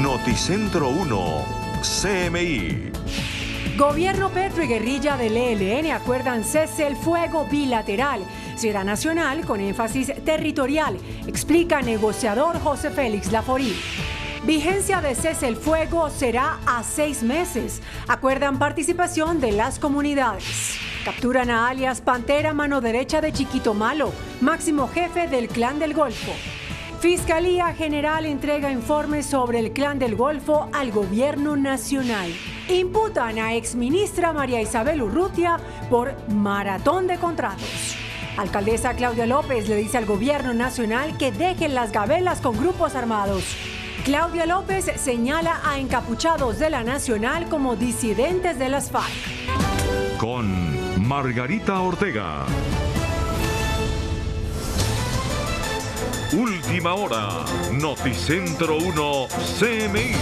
Noticentro 1, CMI. Gobierno Petro y guerrilla del ELN acuerdan cese el fuego bilateral. Será nacional con énfasis territorial, explica negociador José Félix Laforí. Vigencia de cese el fuego será a 6 meses. Acuerdan participación de las comunidades. Capturan a alias Pantera, mano derecha de Chiquito Malo, máximo jefe del Clan del Golfo. Fiscalía General entrega informes sobre el Clan del Golfo al Gobierno Nacional. Imputan a exministra María Isabel Urrutia por maratón de contratos. Alcaldesa Claudia López le dice al Gobierno Nacional que dejen las gabelas con grupos armados. Claudia López señala a encapuchados de la Nacional como disidentes de las FARC. Con Margarita Ortega. Última hora, Noticentro 1, CMI.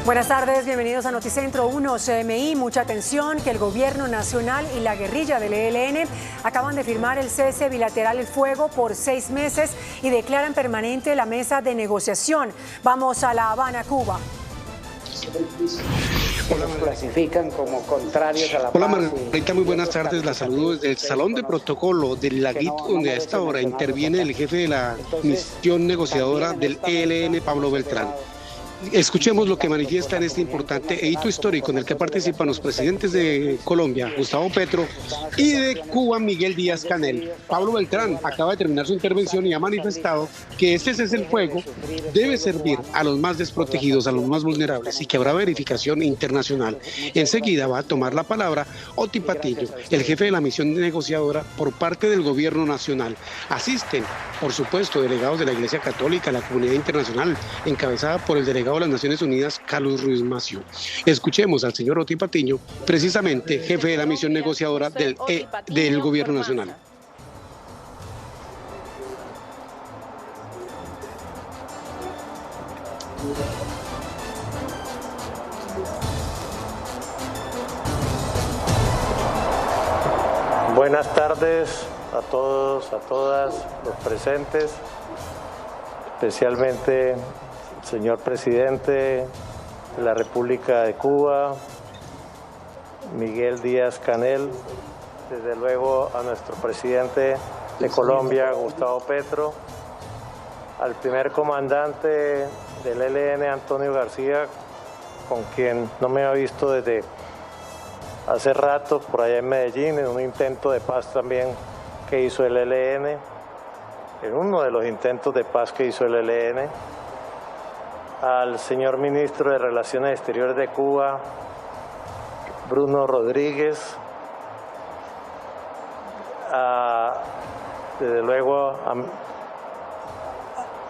Buenas tardes, bienvenidos a Noticentro 1 CMI. Mucha atención que el Gobierno Nacional y la guerrilla del ELN acaban de firmar el cese bilateral el fuego por 6 meses y declaran permanente la mesa de negociación. Vamos a La Habana, Cuba. Los clasifican como contrarios a la paz. Hola Margarita, muy buenas tardes. La saludo desde el Salón de Protocolo del Laguito, donde a esta hora interviene el jefe de la misión negociadora del ELN, Pablo Beltrán. Escuchemos lo que manifiesta en este importante hito histórico en el que participan los presidentes de Colombia, Gustavo Petro, y de Cuba, Miguel Díaz-Canel. Pablo Beltrán acaba de terminar su intervención y ha manifestado que este cese el fuego debe servir a los más desprotegidos, a los más vulnerables, y que habrá verificación internacional. Enseguida va a tomar la palabra Oti Patiño, el jefe de la misión negociadora por parte del Gobierno Nacional. Asisten, por supuesto, delegados de la Iglesia Católica, la comunidad internacional, encabezada por el delegado de las Naciones Unidas, Carlos Ruiz Massieu. Escuchemos al señor Oti Patiño, precisamente jefe de la misión negociadora del Gobierno Nacional. Buenas tardes a todos, a todas los presentes, especialmente señor presidente de la República de Cuba, Miguel Díaz-Canel, desde luego a nuestro presidente de Colombia, Gustavo Petro, al primer comandante del ELN, Antonio García, con quien no me había visto desde hace rato, por allá en Medellín, en un intento de paz también que hizo el ELN, en uno de los intentos de paz que hizo el ELN, al señor ministro de Relaciones Exteriores de Cuba, Bruno Rodríguez, desde luego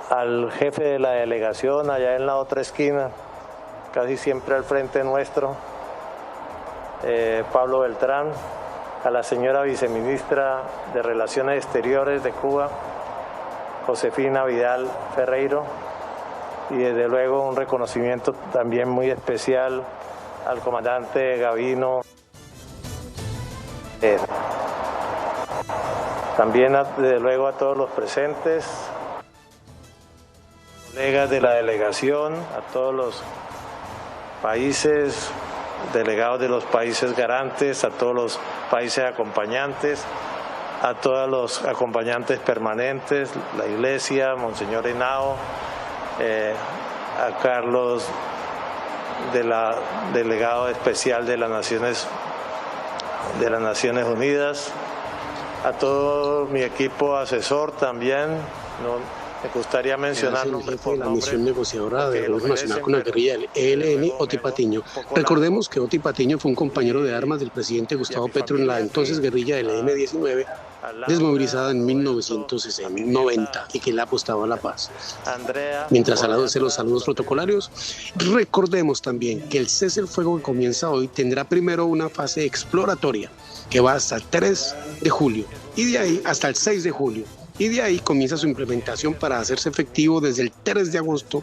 al jefe de la delegación allá en la otra esquina, casi siempre al frente nuestro, Pablo Beltrán, a la señora viceministra de Relaciones Exteriores de Cuba, Josefina Vidal Ferreiro, y desde luego un reconocimiento también muy especial al comandante Gavino. También desde luego a todos los presentes, colegas de la delegación, a todos los países, delegados de los países garantes, a todos los países acompañantes, a todos los acompañantes permanentes, la Iglesia, Monseñor Henao, a Carlos, delegado especial de las Naciones Unidas, a todo mi equipo asesor también. Me gustaría mencionar el jefe de la misión negociadora del Gobierno Nacional con la guerrilla del ELN, Oti Patiño. Recordemos que Oti Patiño fue un compañero de armas del presidente Gustavo Petro en la entonces guerrilla del EM-19, desmovilizada en 1990 y que le apostaba a la paz. Mientras hace los saludos protocolarios, recordemos también que el cese del fuego que comienza hoy tendrá primero una fase exploratoria que va hasta el 3 de julio y de ahí hasta el 6 de julio. Y de ahí comienza su implementación para hacerse efectivo desde el 3 de agosto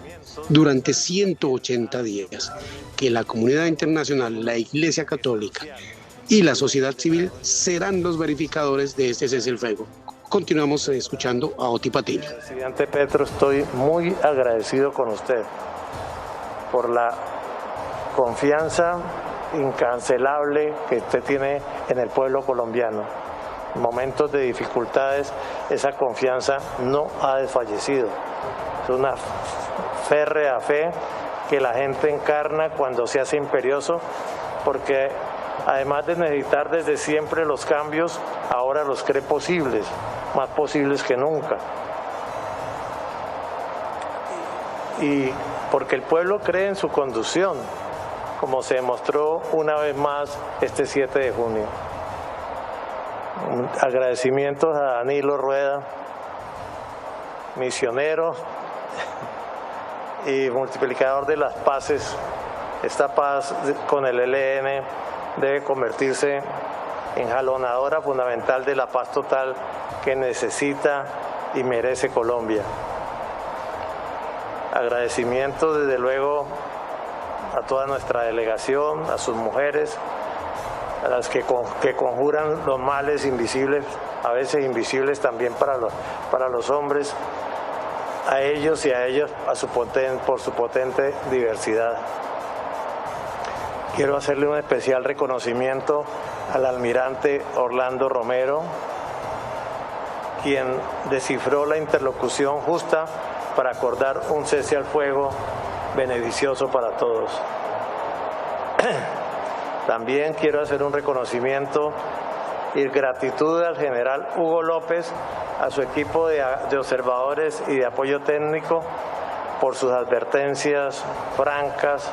durante 180 días. Que la comunidad internacional, la Iglesia Católica y la sociedad civil serán los verificadores de este cese el fuego. Continuamos escuchando a Oti Patiño. Presidente Petro, estoy muy agradecido con usted por la confianza incancelable que usted tiene en el pueblo colombiano. En momentos de dificultades, esa confianza no ha desfallecido. Es una férrea fe que la gente encarna cuando se hace imperioso, porque además de necesitar desde siempre los cambios, ahora los cree posibles, más posibles que nunca. Y porque el pueblo cree en su conducción, como se demostró una vez más este 7 de junio. Agradecimientos a Danilo Rueda, misionero y multiplicador de las paces. Esta paz con el ELN debe convertirse en jalonadora fundamental de la paz total que necesita y merece Colombia. Agradecimiento desde luego a toda nuestra delegación, a sus mujeres, a las que conjuran los males invisibles, a veces invisibles también para los hombres, a ellos y a ellas por su potente diversidad. Quiero hacerle un especial reconocimiento al almirante Orlando Romero, quien descifró la interlocución justa para acordar un cese al fuego beneficioso para todos. También quiero hacer un reconocimiento y gratitud al general Hugo López, a su equipo de observadores y de apoyo técnico por sus advertencias francas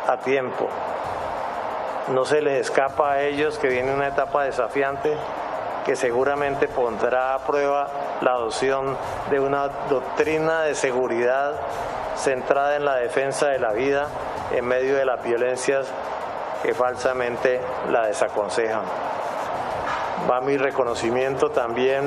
a tiempo. No se les escapa a ellos que viene una etapa desafiante que seguramente pondrá a prueba la adopción de una doctrina de seguridad centrada en la defensa de la vida en medio de las violencias que falsamente la desaconsejan. Va mi reconocimiento también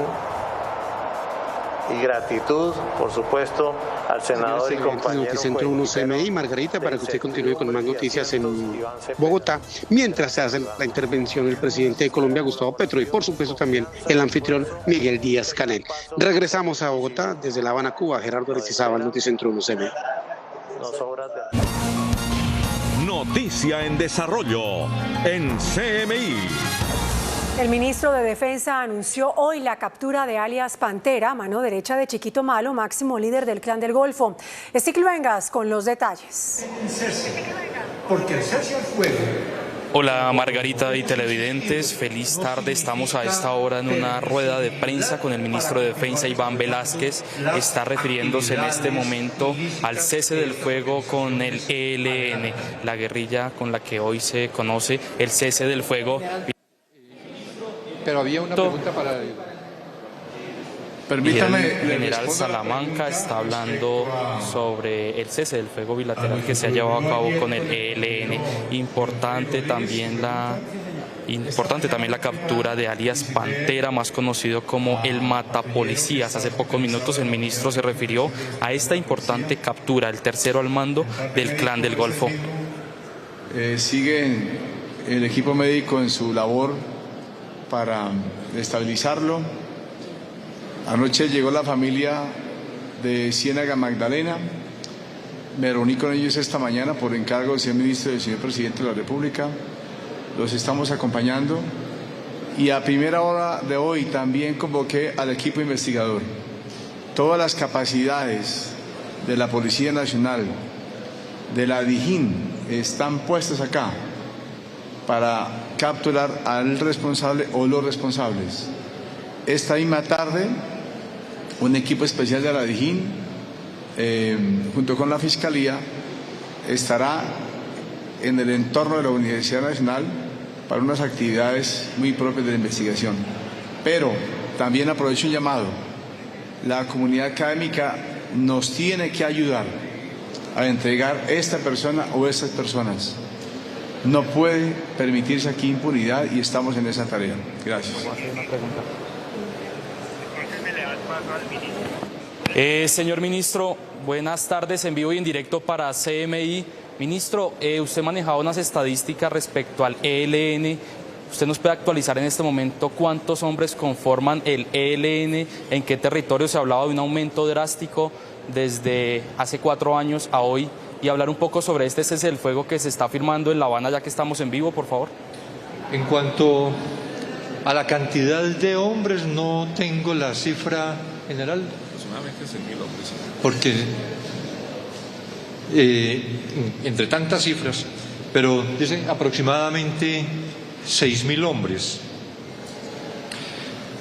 y gratitud, por supuesto, al senador y compañero Noticentro 1 CMI, Margarita, para que usted continúe con más noticias en Bogotá, mientras se hace la intervención el presidente de Colombia, Gustavo Petro, y por supuesto también el anfitrión Miguel Díaz-Canel. Regresamos a Bogotá desde La Habana, Cuba. Gerardo Aristizábal, Noticentro 1 CMI. Noticia en desarrollo en CMI. El ministro de Defensa anunció hoy la captura de alias Pantera, mano derecha de Chiquito Malo, máximo líder del Clan del Golfo. Stick Luengas con los detalles. Porque el cese al fuego. Hola Margarita y televidentes, feliz tarde. Estamos a esta hora en una rueda de prensa con el ministro de Defensa Iván Velásquez. Está refiriéndose en este momento al cese del fuego con el ELN, la guerrilla con la que hoy se conoce el cese del fuego. Pero había una pregunta para... Permítame, el general Salamanca está hablando sobre el cese del fuego bilateral que se ha llevado a cabo con el ELN. Importante también la captura de alias Pantera, más conocido como el matapolicías. Hace pocos minutos el ministro se refirió a esta importante captura, el tercero al mando del Clan del Golfo. Sigue el equipo médico en su labor para estabilizarlo. Anoche llegó la familia de Ciénaga Magdalena. Me reuní con ellos esta mañana por encargo del señor ministro y del señor presidente de la República. Los estamos acompañando y a primera hora de hoy también convoqué al equipo investigador. Todas las capacidades de la Policía Nacional, de la DIJÍN, están puestas acá para capturar al responsable o los responsables. Esta misma tarde, un equipo especial de la DIJÍN, junto con la Fiscalía, estará en el entorno de la Universidad Nacional para unas actividades muy propias de la investigación. Pero también aprovecho un llamado. La comunidad académica nos tiene que ayudar a entregar esta persona o estas personas. No puede permitirse aquí impunidad y estamos en esa tarea. Gracias. Señor ministro, buenas tardes, en vivo y en directo para CMI. Ministro, usted manejaba unas estadísticas respecto al ELN. ¿Usted nos puede actualizar en este momento cuántos hombres conforman el ELN? ¿En qué territorio se hablaba de un aumento drástico desde hace 4 años a hoy y hablar un poco sobre este cese del fuego que se está firmando en La Habana, ya que estamos en vivo, por favor. En cuanto a la cantidad de hombres, no tengo la cifra general. Aproximadamente 6.000 hombres. Porque entre tantas cifras, pero dicen aproximadamente 6.000 hombres.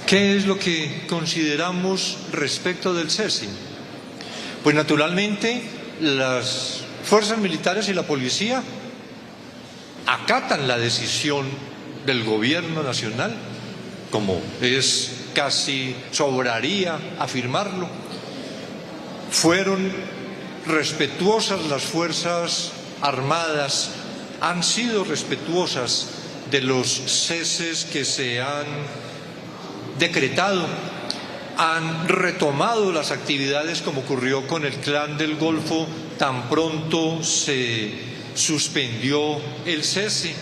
¿Qué es lo que consideramos respecto del cese? Pues naturalmente las fuerzas militares y la policía acatan la decisión del gobierno nacional, como es casi sobraría afirmarlo. Fueron respetuosas las Fuerzas Armadas, han sido respetuosas de los ceses que se han decretado, han retomado las actividades como ocurrió con el Clan del Golfo tan pronto se suspendió el cese.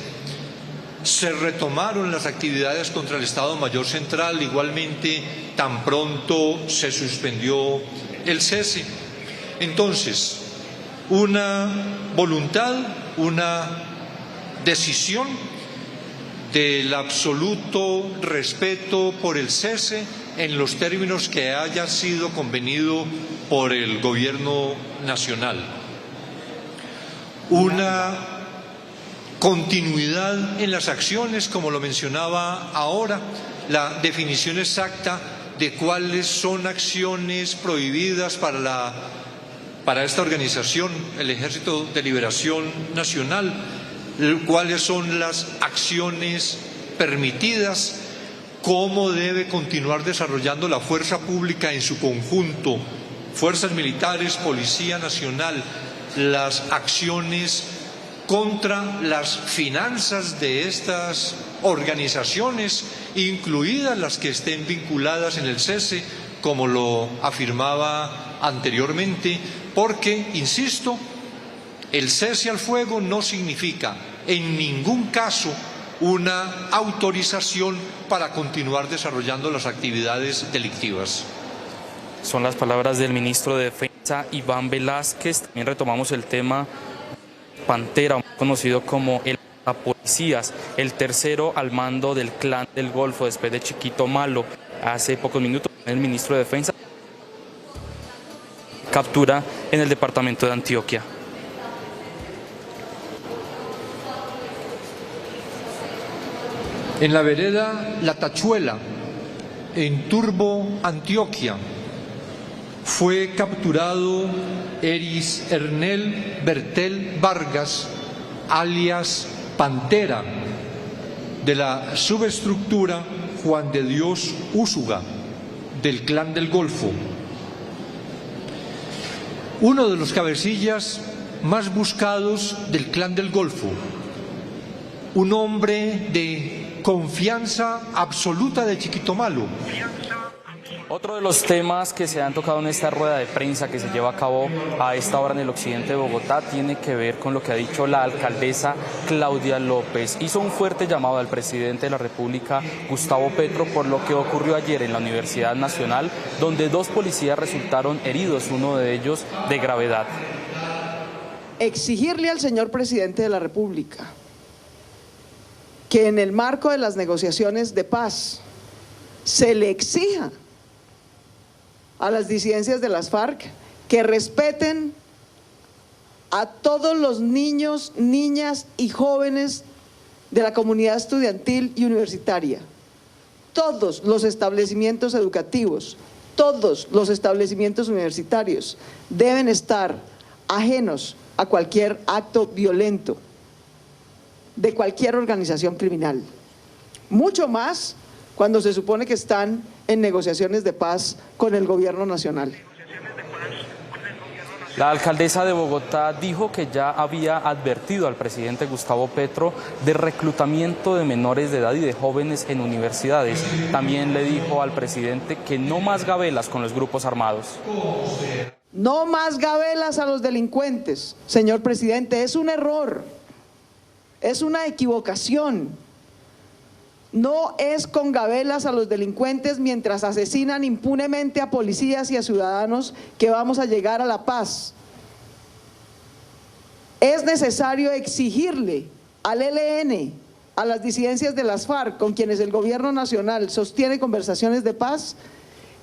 Se retomaron las actividades contra el Estado Mayor Central, igualmente tan pronto se suspendió el cese. Entonces, una voluntad, una decisión del absoluto respeto por el cese en los términos que haya sido convenido por el gobierno nacional. Una continuidad en las acciones, como lo mencionaba ahora, la definición exacta de cuáles son acciones prohibidas para esta organización, el Ejército de Liberación Nacional, cuáles son las acciones permitidas, cómo debe continuar desarrollando la fuerza pública en su conjunto, fuerzas militares, Policía Nacional, las acciones contra las finanzas de estas organizaciones, incluidas las que estén vinculadas en el cese, como lo afirmaba anteriormente, porque, insisto, el cese al fuego no significa en ningún caso una autorización para continuar desarrollando las actividades delictivas. Son las palabras del ministro de Defensa, Iván Velásquez. También retomamos el tema Pantera, conocido como el policías, el tercero al mando del Clan del Golfo después de Chiquito Malo. Hace pocos minutos el ministro de Defensa captura en el departamento de Antioquia. En la vereda La Tachuela, en Turbo, Antioquia, fue capturado Eris Ernel Bertel Vargas, alias Pantera, de la subestructura Juan de Dios Úsuga, del Clan del Golfo. Uno de los cabecillas más buscados del Clan del Golfo, un hombre de confianza absoluta de Chiquito Malo. Otro de los temas que se han tocado en esta rueda de prensa que se lleva a cabo a esta hora en el occidente de Bogotá tiene que ver con lo que ha dicho la alcaldesa Claudia López. Hizo un fuerte llamado al presidente de la República, Gustavo Petro, por lo que ocurrió ayer en la Universidad Nacional, donde 2 policías resultaron heridos, uno de ellos de gravedad. Exigirle al señor presidente de la República que en el marco de las negociaciones de paz se le exija a las disidencias de las FARC que respeten a todos los niños, niñas y jóvenes de la comunidad estudiantil y universitaria. Todos los establecimientos educativos, todos los establecimientos universitarios deben estar ajenos a cualquier acto violento de cualquier organización criminal. Mucho más cuando se supone que están en negociaciones de paz con el gobierno nacional. La alcaldesa de Bogotá dijo que ya había advertido al presidente Gustavo Petro de reclutamiento de menores de edad y de jóvenes en universidades. También le dijo al presidente que no más gabelas con los grupos armados. No más gabelas a los delincuentes, señor presidente, es un error, es una equivocación. No es con gabelas a los delincuentes mientras asesinan impunemente a policías y a ciudadanos que vamos a llegar a la paz. Es necesario exigirle al ELN, a las disidencias de las FARC, con quienes el gobierno nacional sostiene conversaciones de paz,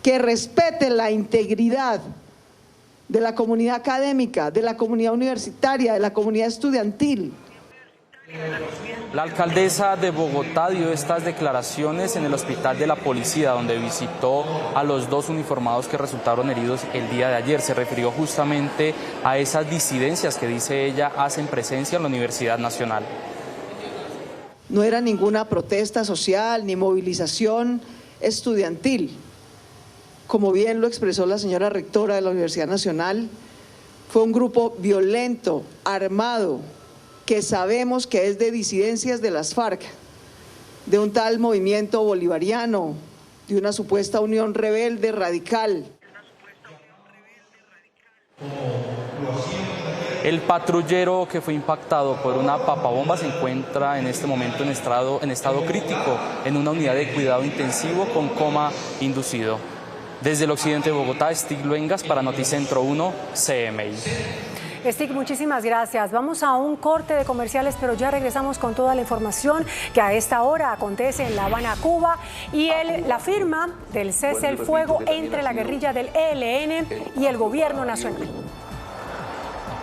que respeten la integridad de la comunidad académica, de la comunidad universitaria, de la comunidad estudiantil. La alcaldesa de Bogotá dio estas declaraciones en el hospital de la policía, donde visitó a los 2 uniformados que resultaron heridos el día de ayer. Se refirió justamente a esas disidencias que, dice ella, hacen presencia en la Universidad Nacional. No era ninguna protesta social ni movilización estudiantil. Como bien lo expresó la señora rectora de la Universidad Nacional, fue un grupo violento, armado, que sabemos que es de disidencias de las FARC, de un tal movimiento bolivariano, de una supuesta unión rebelde radical. El patrullero que fue impactado por una papabomba se encuentra en este momento en estado crítico, en una unidad de cuidado intensivo con coma inducido. Desde el occidente de Bogotá, Stig Luengas para Noticentro 1, CMI. Stig, muchísimas gracias. Vamos a un corte de comerciales, pero ya regresamos con toda la información que a esta hora acontece en La Habana, Cuba, y la firma del cese el fuego entre la guerrilla del ELN y el gobierno nacional.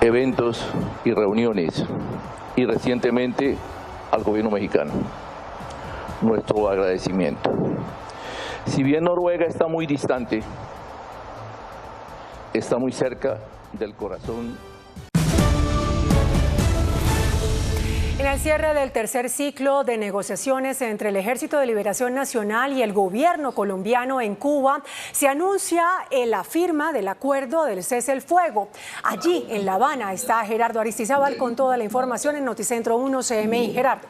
Eventos y reuniones, y recientemente al gobierno mexicano. Nuestro agradecimiento. Si bien Noruega está muy distante, está muy cerca del corazón. En el cierre del tercer ciclo de negociaciones entre el Ejército de Liberación Nacional y el gobierno colombiano en Cuba, se anuncia la firma del acuerdo del cese el fuego. Allí, en La Habana, está Gerardo Aristizábal con toda la información en Noticentro 1 CMI. Gerardo.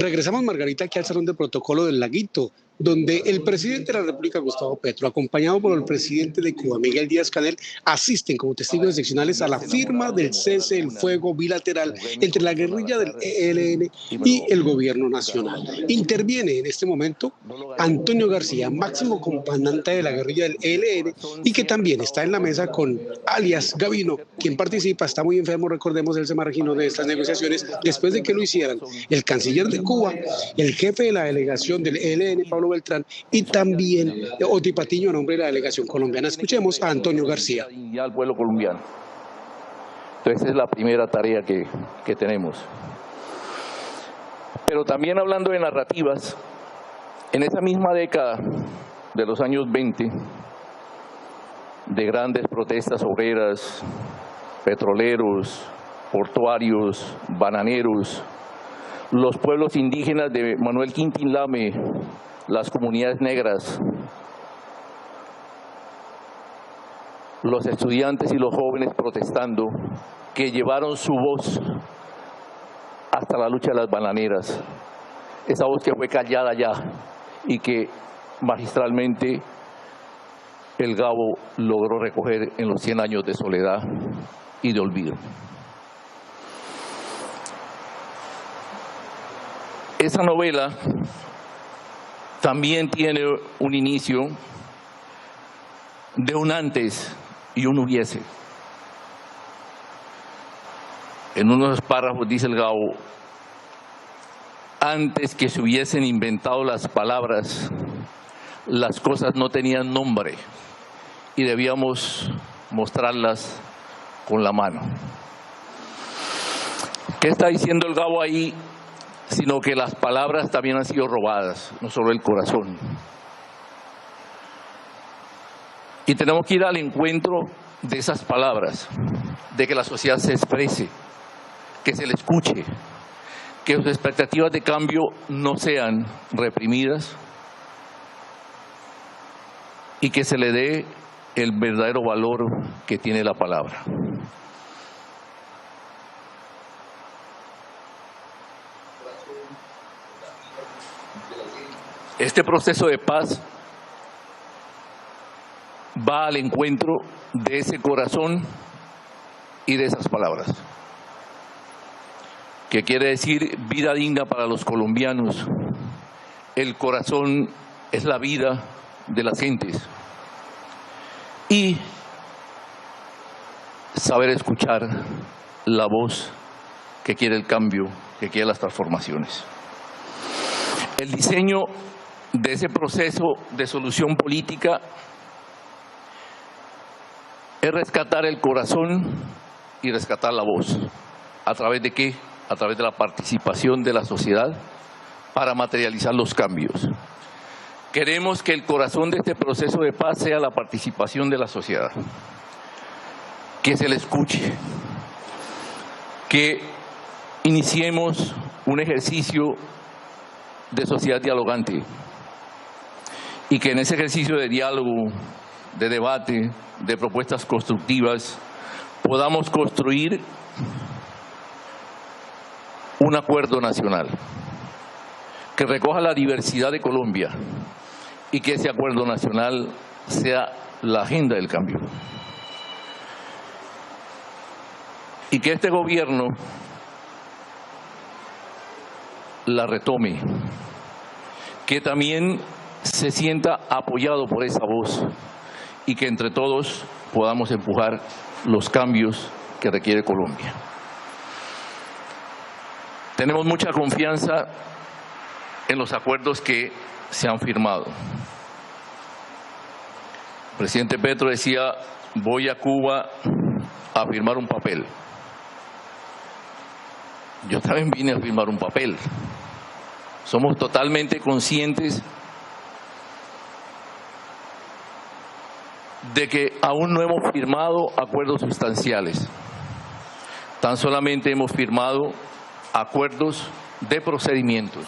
Regresamos, Margarita, aquí al Salón de Protocolo del Laguito, donde el presidente de la República, Gustavo Petro, acompañado por el presidente de Cuba, Miguel Díaz-Canel, asisten como testigos excepcionales a la firma del cese el fuego bilateral entre la guerrilla del ELN y el gobierno nacional. Interviene en este momento Antonio García, máximo comandante de la guerrilla del ELN, y que también está en la mesa con alias Gavino, quien participa, está muy enfermo, recordemos, él se marginó de estas negociaciones después de que lo hicieran el canciller de Cuba, el jefe de la delegación del ELN, Pablo Beltrán, y también Oti Patiño a nombre de la delegación colombiana. Escuchemos a Antonio García. Y al pueblo colombiano. Entonces es la primera tarea que tenemos. Pero también hablando de narrativas, en esa misma década de los años 20, de grandes protestas obreras, petroleros, portuarios, bananeros, los pueblos indígenas de Manuel Quintín Lame, las comunidades negras, los estudiantes y los jóvenes protestando, que llevaron su voz hasta la lucha de las bananeras, esa voz que fue callada ya y que magistralmente el Gabo logró recoger en los 100 años de soledad y de olvido. Esa novela también tiene un inicio de un antes y un hubiese. En unos párrafos dice el Gabo: antes que se hubiesen inventado las palabras, las cosas no tenían nombre y debíamos mostrarlas con la mano. ¿Qué está diciendo el Gabo ahí? Sino que las palabras también han sido robadas, no solo el corazón. Y tenemos que ir al encuentro de esas palabras, de que la sociedad se exprese, que se le escuche, que sus expectativas de cambio no sean reprimidas y que se le dé el verdadero valor que tiene la palabra. Este proceso de paz va al encuentro de ese corazón y de esas palabras, que quiere decir vida digna para los colombianos. El corazón es la vida de las gentes y saber escuchar la voz que quiere el cambio, que quiere las transformaciones. El diseño de ese proceso de solución política es rescatar el corazón y rescatar la voz. ¿A través de qué? A través de la participación de la sociedad para materializar los cambios. Queremos que el corazón de este proceso de paz sea la participación de la sociedad, que se le escuche, que iniciemos un ejercicio de sociedad dialogante y que en ese ejercicio de diálogo, de debate, de propuestas constructivas, podamos construir un acuerdo nacional que recoja la diversidad de Colombia y que ese acuerdo nacional sea la agenda del cambio. Y que este gobierno la retome, que también se sienta apoyado por esa voz y que entre todos podamos empujar los cambios que requiere Colombia. Tenemos mucha confianza en los acuerdos que se han firmado. El presidente Petro decía, voy a Cuba a firmar un papel. Yo también vine a firmar un papel. Somos totalmente conscientes de que aún no hemos firmado acuerdos sustanciales. Tan solamente hemos firmado acuerdos de procedimientos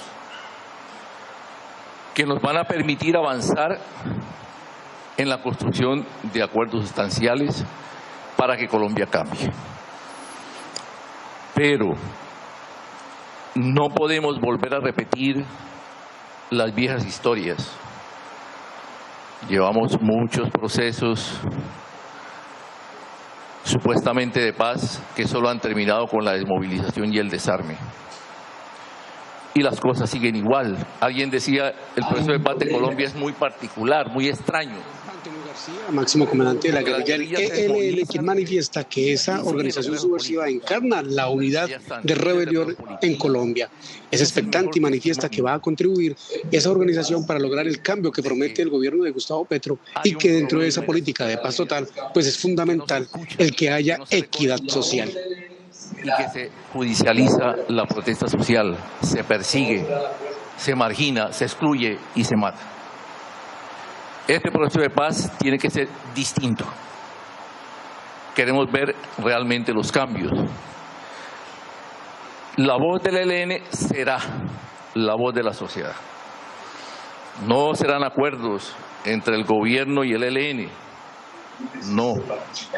que nos van a permitir avanzar en la construcción de acuerdos sustanciales para que Colombia cambie. Pero no podemos volver a repetir las viejas historias. Llevamos muchos procesos supuestamente de paz que solo han terminado con la desmovilización y el desarme. Y las cosas siguen igual. Alguien decía, el proceso de paz de Colombia es muy particular, muy extraño. Máximo comandante de la guerrilla ELN, quien manifiesta que esa organización subversiva encarna la unidad de rebelión en Colombia. Es expectante y manifiesta que va a contribuir esa organización para lograr el cambio que promete el gobierno de Gustavo Petro y que dentro de esa política de paz total, pues es fundamental el que haya equidad social. Y que se judicializa la protesta social, se persigue, se margina, se excluye y se mata. Este proceso de paz tiene que ser distinto. Queremos ver realmente los cambios. La voz del ELN será la voz de la sociedad. No serán acuerdos entre el gobierno y el ELN. No.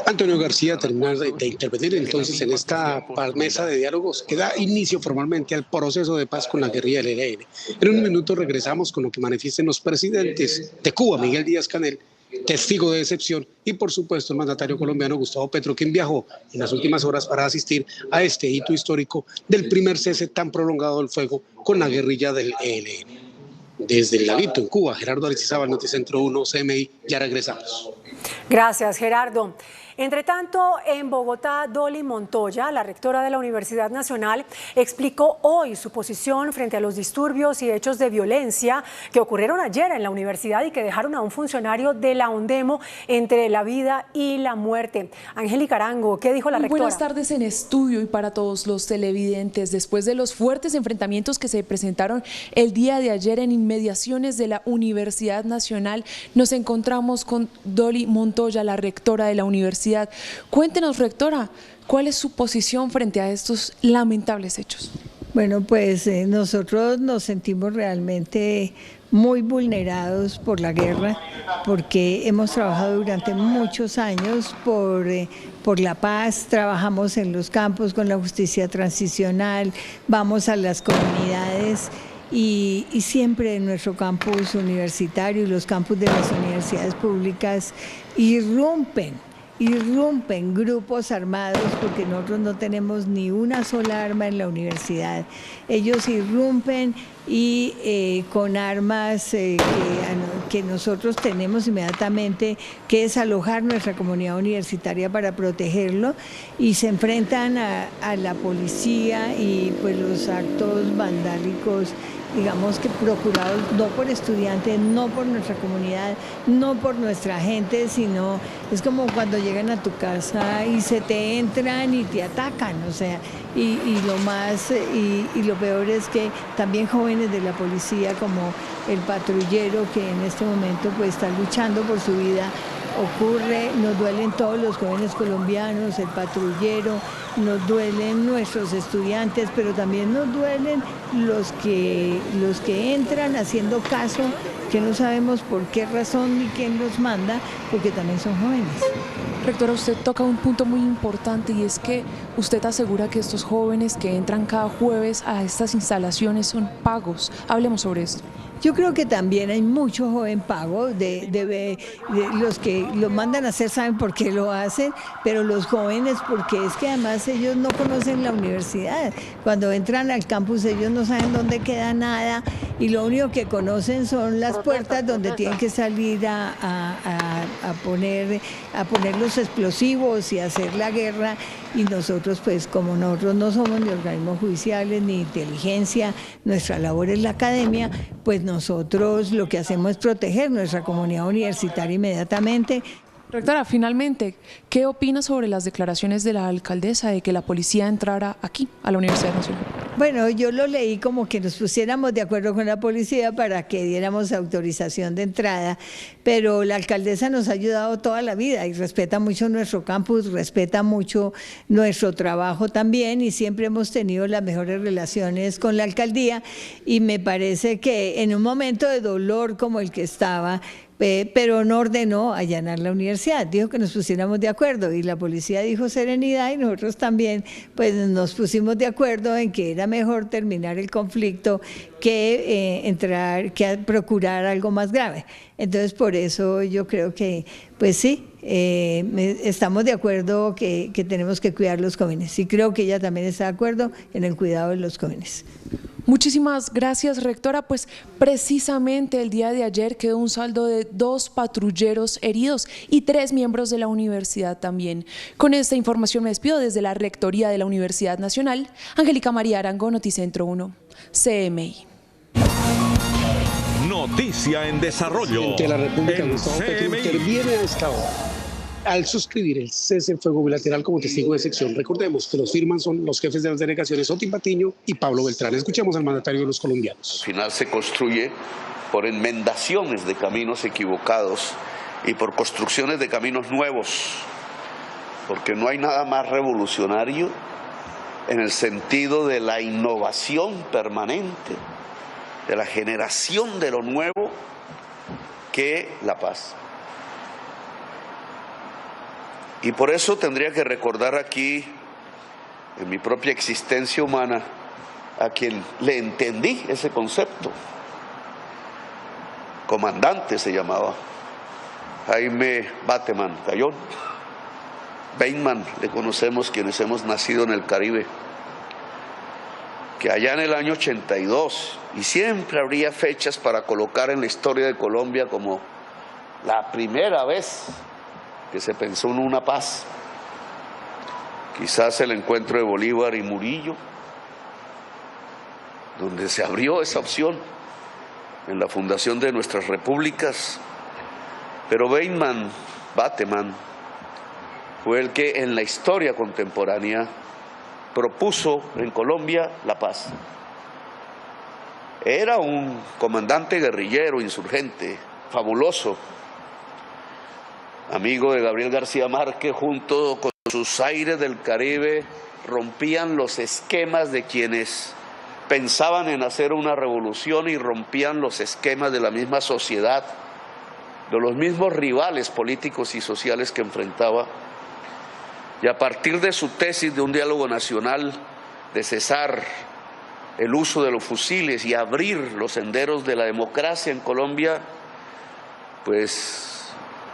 Antonio García termina de intervenir entonces en esta mesa de diálogos que da inicio formalmente al proceso de paz con la guerrilla del ELN. En un minuto regresamos con lo que manifiesten los presidentes de Cuba, Miguel Díaz-Canel, testigo de excepción, y por supuesto el mandatario colombiano Gustavo Petro, quien viajó en las últimas horas para asistir a este hito histórico del primer cese tan prolongado del fuego con la guerrilla del ELN. Desde el Laguito, en Cuba, Gerardo Aristizábal, Noticentro 1, CMI, ya regresamos. Gracias, Gerardo. Entre tanto, en Bogotá, Dolly Montoya, la rectora de la Universidad Nacional, explicó hoy su posición frente a los disturbios y hechos de violencia que ocurrieron ayer en la universidad y que dejaron a un funcionario de la UNDEMO entre la vida y la muerte. Angélica Arango, ¿qué dijo la rectora? Buenas tardes en estudio y para todos los televidentes. Después de los fuertes enfrentamientos que se presentaron el día de ayer en inmediaciones de la Universidad Nacional, nos encontramos con Dolly Montoya, la rectora de la universidad. Cuéntenos, rectora, ¿cuál es su posición frente a estos lamentables hechos? Bueno, pues nosotros nos sentimos realmente muy vulnerados por la guerra, porque hemos trabajado durante muchos años por la paz, trabajamos en los campos con la justicia transicional, vamos a las comunidades y siempre en nuestro campus universitario y los campus de las universidades públicas irrumpen irrumpen grupos armados, porque nosotros no tenemos ni una sola arma en la universidad. Ellos irrumpen y con armas que nosotros tenemos inmediatamente que desalojar nuestra comunidad universitaria para protegerlo, y se enfrentan a la policía y pues los actos vandálicos, digamos que procurados no por estudiantes, no por nuestra comunidad, no por nuestra gente, sino es como cuando llegan a tu casa y se te entran y te atacan, o sea, y lo peor es que también jóvenes de la policía, como el patrullero que en este momento pues está luchando por su vida, ocurre, nos duelen todos los jóvenes colombianos, el patrullero, nos duelen nuestros estudiantes, pero también nos duelen los que entran haciendo caso, que no sabemos por qué razón ni quién los manda, porque también son jóvenes. Rectora, usted toca un punto muy importante, y es que usted asegura que estos jóvenes que entran cada jueves a estas instalaciones son pagos. Hablemos sobre esto. Yo creo que también hay mucho joven pago, de los que lo mandan a hacer saben por qué lo hacen, pero los jóvenes, porque es que además ellos no conocen la universidad. Cuando entran al campus ellos no saben dónde queda nada, y lo único que conocen son las puertas donde tienen que salir a poner los explosivos y hacer la guerra. Y nosotros, pues como nosotros no somos ni organismos judiciales ni inteligencia, nuestra labor es la academia, pues nosotros lo que hacemos es proteger nuestra comunidad universitaria inmediatamente. Rectora, finalmente, ¿qué opina sobre las declaraciones de la alcaldesa de que la policía entrara aquí, a la Universidad Nacional? Bueno, yo lo leí como que nos pusiéramos de acuerdo con la policía para que diéramos autorización de entrada, pero la alcaldesa nos ha ayudado toda la vida y respeta mucho nuestro campus, respeta mucho nuestro trabajo también, y siempre hemos tenido las mejores relaciones con la alcaldía, y me parece que en un momento de dolor como el que estaba, pero no ordenó allanar la universidad, dijo que nos pusiéramos de acuerdo, y la policía dijo serenidad, y nosotros también pues nos pusimos de acuerdo en que era mejor terminar el conflicto que procurar algo más grave. Entonces por eso yo creo que pues sí, estamos de acuerdo que tenemos que cuidar los jóvenes, y creo que ella también está de acuerdo en el cuidado de los jóvenes. Muchísimas gracias, rectora. Pues precisamente el día de ayer quedó un saldo de 2 patrulleros heridos y 3 miembros de la universidad también. Con esta información me despido desde la Rectoría de la Universidad Nacional. Angélica María Arango, Noticentro 1, CMI. Noticia en desarrollo. De la República en Gustavo Petro CMI. interviene a esta hora al suscribir el cese el fuego bilateral como testigo de sección. Recordemos que los firman son los jefes de las delegaciones Otin Patiño y Pablo Beltrán. Escuchemos al mandatario de los colombianos. Al final se construye por enmendaciones de caminos equivocados y por construcciones de caminos nuevos, porque no hay nada más revolucionario en el sentido de la innovación permanente, de la generación de lo nuevo, que la paz. Y por eso tendría que recordar aquí, en mi propia existencia humana, a quien le entendí ese concepto. Comandante se llamaba Jaime Bateman Gayón. Bateman le conocemos quienes hemos nacido en el Caribe, que allá en el año 82, y siempre habría fechas para colocar en la historia de Colombia como la primera vez que se pensó en una paz, quizás el encuentro de Bolívar y Murillo, donde se abrió esa opción en la fundación de nuestras repúblicas, pero Bateman fue el que en la historia contemporánea propuso en Colombia la paz. Era un comandante guerrillero, insurgente, fabuloso, amigo de Gabriel García Márquez. Junto con sus aires del Caribe rompían los esquemas de quienes pensaban en hacer una revolución y rompían los esquemas de la misma sociedad, de los mismos rivales políticos y sociales que enfrentaba. Y a partir de su tesis de un diálogo nacional, de cesar el uso de los fusiles y abrir los senderos de la democracia en Colombia, pues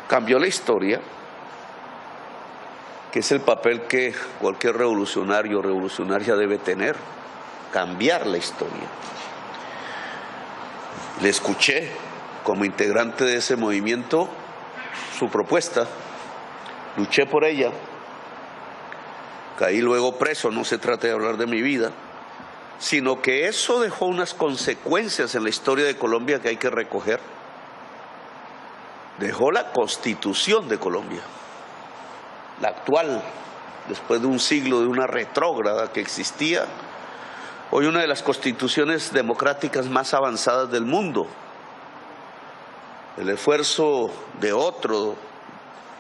cambió la historia que es el papel que cualquier revolucionario o revolucionaria debe tener, cambiar la historia. Le escuché como integrante de ese movimiento su propuesta, luché por ella, caí luego preso, no se trata de hablar de mi vida, sino que eso dejó unas consecuencias en la historia de Colombia que hay que recoger. Dejó la Constitución de Colombia, la actual, después de un siglo de una retrógrada que existía, hoy una de las constituciones democráticas más avanzadas del mundo. El esfuerzo de otro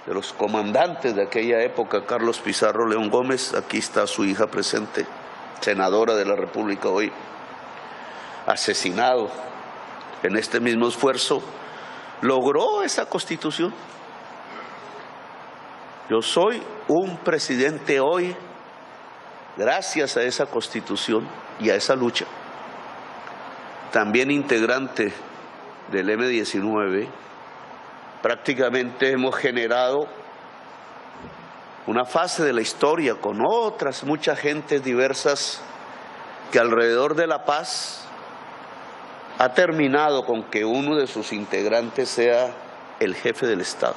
de los comandantes de aquella época, Carlos Pizarro León Gómez, aquí está su hija presente, senadora de la República hoy, asesinado en este mismo esfuerzo, logró esa constitución. Yo soy un presidente hoy gracias a esa constitución y a esa lucha. También integrante del M-19, prácticamente hemos generado una fase de la historia con otras muchas gentes diversas que alrededor de la paz ha terminado con que uno de sus integrantes sea el jefe del Estado.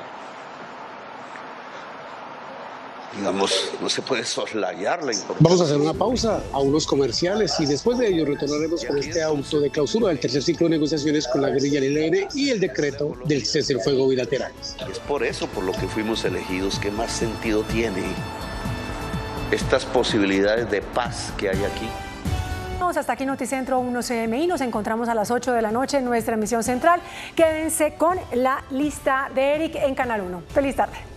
Digamos, no se puede soslayar la importancia. Vamos a hacer una pausa a unos comerciales y después de ello retornaremos con este auto de clausura del tercer ciclo de negociaciones con la guerrilla del ELN y el decreto del cese el fuego bilateral. Es por eso por lo que fuimos elegidos, que más sentido tiene estas posibilidades de paz que hay aquí. Hasta aquí Noticentro 1 CMI, nos encontramos a las 8 de la noche en nuestra emisión central. Quédense con la lista de Eric en Canal 1. Feliz tarde.